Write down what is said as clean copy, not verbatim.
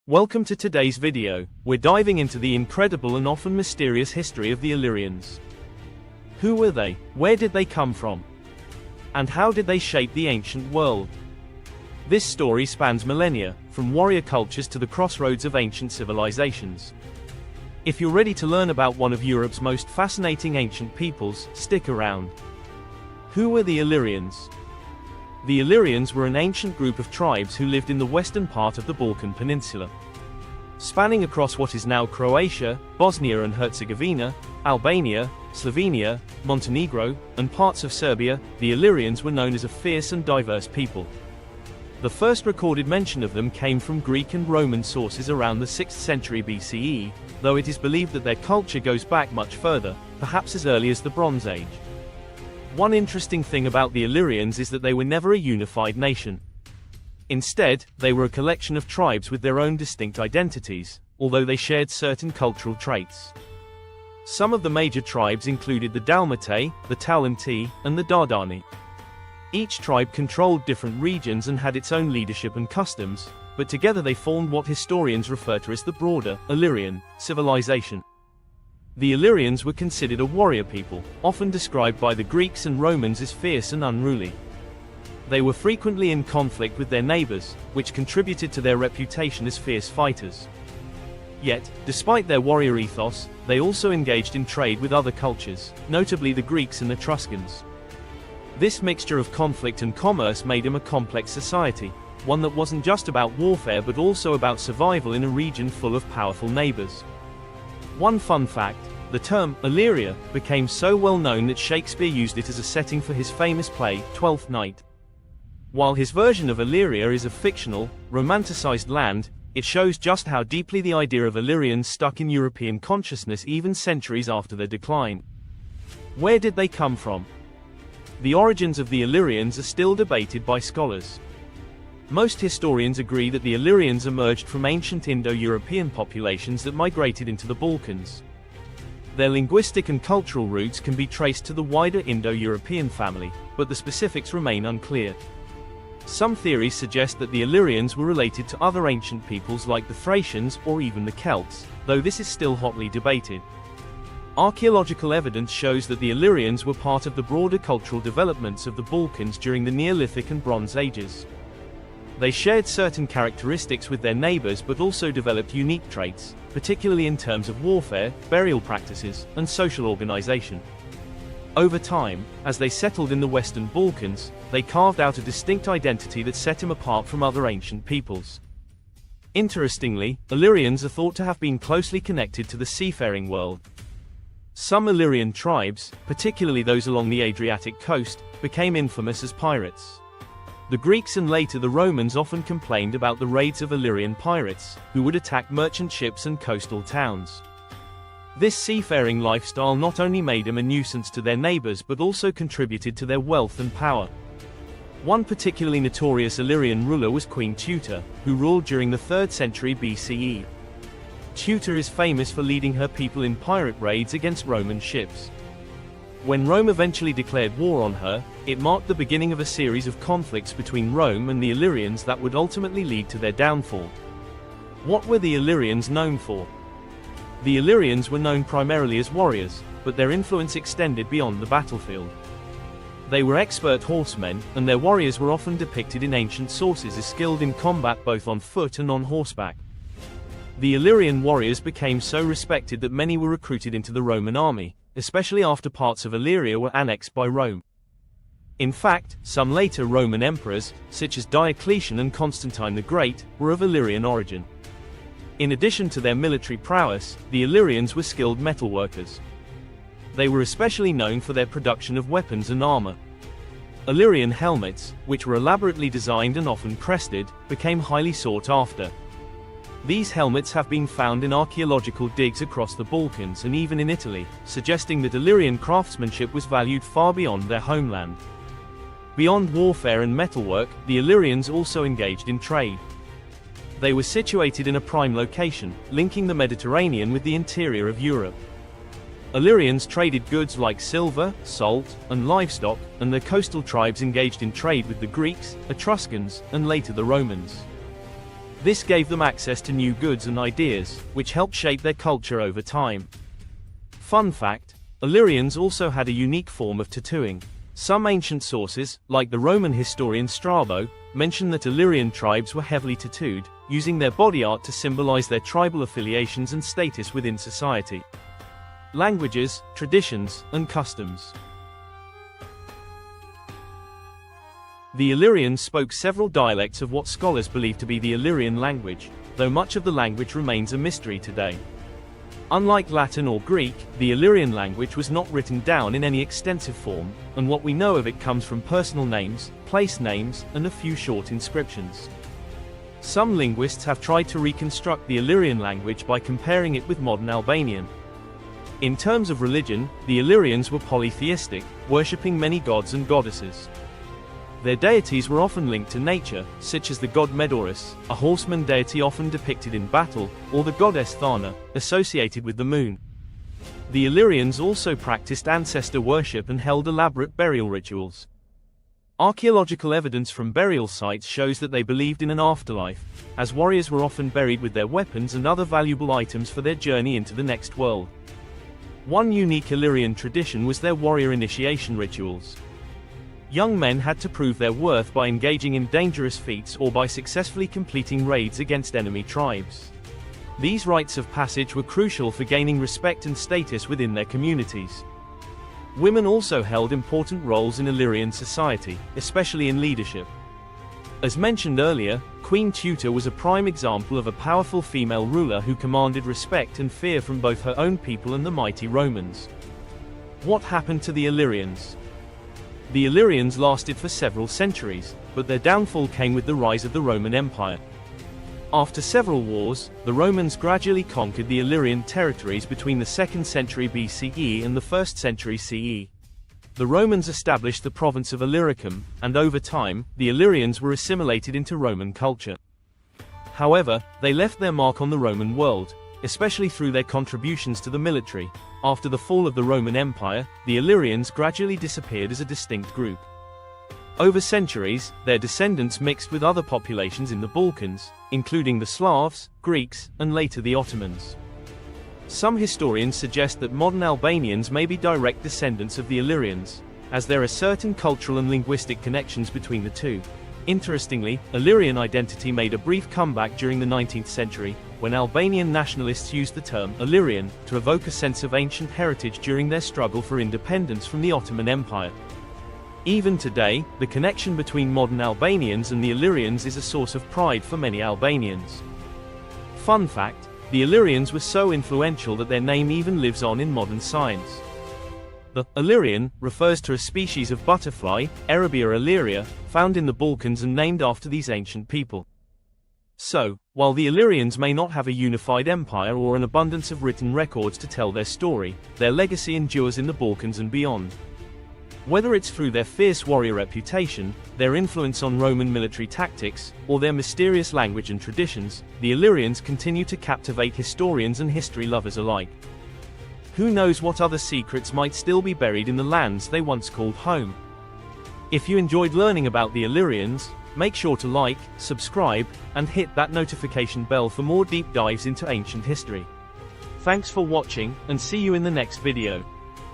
Welcome to today's video. We're diving into the incredible and often mysterious history of the Illyrians. Who were they? Where did they come from? And how did they shape the ancient world? This story spans millennia, from warrior cultures to the crossroads of ancient civilizations. If you're ready to learn about one of Europe's most fascinating ancient peoples, stick around. Who were the Illyrians? The Illyrians were an ancient group of tribes who lived in the western part of the Balkan Peninsula. Spanning across what is now Croatia, Bosnia and Herzegovina, Albania, Slovenia, Montenegro, and parts of Serbia, the Illyrians were known as a fierce and diverse people. The first recorded mention of them came from Greek and Roman sources around the 6th century BCE, though it is believed that their culture goes back much further, perhaps as early as the Bronze Age. One interesting thing about the Illyrians is that they were never a unified nation. Instead, they were a collection of tribes with their own distinct identities, although they shared certain cultural traits. Some of the major tribes included the Dalmatei, the Talanti, and the Dardani. Each tribe controlled different regions and had its own leadership and customs, but together they formed what historians refer to as the broader Illyrian civilization. The Illyrians were considered a warrior people, often described by the Greeks and Romans as fierce and unruly. They were frequently in conflict with their neighbors, which contributed to their reputation as fierce fighters. Yet, despite their warrior ethos, they also engaged in trade with other cultures, notably the Greeks and Etruscans. This mixture of conflict and commerce made them a complex society, one that wasn't just about warfare but also about survival in a region full of powerful neighbors. One fun fact, the term Illyria became so well known that Shakespeare used it as a setting for his famous play, Twelfth Night. While his version of Illyria is a fictional, romanticized land, it shows just how deeply the idea of Illyrians stuck in European consciousness even centuries after their decline. Where did they come from? The origins of the Illyrians are still debated by scholars. Most historians agree that the Illyrians emerged from ancient Indo-European populations that migrated into the Balkans. Their linguistic and cultural roots can be traced to the wider Indo-European family, but the specifics remain unclear. Some theories suggest that the Illyrians were related to other ancient peoples like the Thracians or even the Celts, though this is still hotly debated. Archaeological evidence shows that the Illyrians were part of the broader cultural developments of the Balkans during the Neolithic and Bronze Ages. They shared certain characteristics with their neighbors but also developed unique traits, particularly in terms of warfare, burial practices, and social organization. Over time, as they settled in the Western Balkans, they carved out a distinct identity that set them apart from other ancient peoples. Interestingly, Illyrians are thought to have been closely connected to the seafaring world. Some Illyrian tribes, particularly those along the Adriatic coast, became infamous as pirates. The Greeks and later the Romans often complained about the raids of Illyrian pirates, who would attack merchant ships and coastal towns. This seafaring lifestyle not only made them a nuisance to their neighbors but also contributed to their wealth and power. One particularly notorious Illyrian ruler was Queen Tuta, who ruled during the 3rd century BCE. Tuta is famous for leading her people in pirate raids against Roman ships. When Rome eventually declared war on her, it marked the beginning of a series of conflicts between Rome and the Illyrians that would ultimately lead to their downfall. What were the Illyrians known for? The Illyrians were known primarily as warriors, but their influence extended beyond the battlefield. They were expert horsemen, and their warriors were often depicted in ancient sources as skilled in combat both on foot and on horseback. The Illyrian warriors became so respected that many were recruited into the Roman army, especially after parts of Illyria were annexed by Rome. In fact, some later Roman emperors, such as Diocletian and Constantine the Great, were of Illyrian origin. In addition to their military prowess, the Illyrians were skilled metalworkers. They were especially known for their production of weapons and armor. Illyrian helmets, which were elaborately designed and often crested, became highly sought after. These helmets have been found in archaeological digs across the Balkans and even in Italy, suggesting that Illyrian craftsmanship was valued far beyond their homeland. Beyond warfare and metalwork, the Illyrians also engaged in trade. They were situated in a prime location, linking the Mediterranean with the interior of Europe. Illyrians traded goods like silver, salt, and livestock, and their coastal tribes engaged in trade with the Greeks, Etruscans, and later the Romans. This gave them access to new goods and ideas, which helped shape their culture over time. Fun fact: Illyrians also had a unique form of tattooing. Some ancient sources, like the Roman historian Strabo, mention that Illyrian tribes were heavily tattooed, using their body art to symbolize their tribal affiliations and status within society. Languages, traditions, and customs. The Illyrians spoke several dialects of what scholars believe to be the Illyrian language, though much of the language remains a mystery today. Unlike Latin or Greek, the Illyrian language was not written down in any extensive form, and what we know of it comes from personal names, place names, and a few short inscriptions. Some linguists have tried to reconstruct the Illyrian language by comparing it with modern Albanian. In terms of religion, the Illyrians were polytheistic, worshipping many gods and goddesses. Their deities were often linked to nature, such as the god Medorus, a horseman deity often depicted in battle, or the goddess Thana, associated with the moon. The Illyrians also practiced ancestor worship and held elaborate burial rituals. Archaeological evidence from burial sites shows that they believed in an afterlife, as warriors were often buried with their weapons and other valuable items for their journey into the next world. One unique Illyrian tradition was their warrior initiation rituals. Young men had to prove their worth by engaging in dangerous feats or by successfully completing raids against enemy tribes. These rites of passage were crucial for gaining respect and status within their communities. Women also held important roles in Illyrian society, especially in leadership. As mentioned earlier, Queen Tuta was a prime example of a powerful female ruler who commanded respect and fear from both her own people and the mighty Romans. What happened to the Illyrians? The Illyrians lasted for several centuries, but their downfall came with the rise of the Roman Empire. After several wars, the Romans gradually conquered the Illyrian territories between the 2nd century BCE and the 1st century CE. The Romans established the province of Illyricum, and over time, the Illyrians were assimilated into Roman culture. However, they left their mark on the Roman world, especially through their contributions to the military. After the fall of the Roman Empire, the Illyrians gradually disappeared as a distinct group. Over centuries, their descendants mixed with other populations in the Balkans, including the Slavs, Greeks, and later the Ottomans. Some historians suggest that modern Albanians may be direct descendants of the Illyrians, as there are certain cultural and linguistic connections between the two. Interestingly, Illyrian identity made a brief comeback during the 19th century, when Albanian nationalists used the term Illyrian to evoke a sense of ancient heritage during their struggle for independence from the Ottoman Empire. Even today, the connection between modern Albanians and the Illyrians is a source of pride for many Albanians. Fun fact: the Illyrians were so influential that their name even lives on in modern science. The Illyrian refers to a species of butterfly, Erebia illyria, found in the Balkans and named after these ancient people. So, while the Illyrians may not have a unified empire or an abundance of written records to tell their story, their legacy endures in the Balkans and beyond. Whether it's through their fierce warrior reputation, their influence on Roman military tactics, or their mysterious language and traditions, the Illyrians continue to captivate historians and history lovers alike. Who knows what other secrets might still be buried in the lands they once called home? If you enjoyed learning about the Illyrians, make sure to like, subscribe, and hit that notification bell for more deep dives into ancient history. Thanks for watching, and see you in the next video.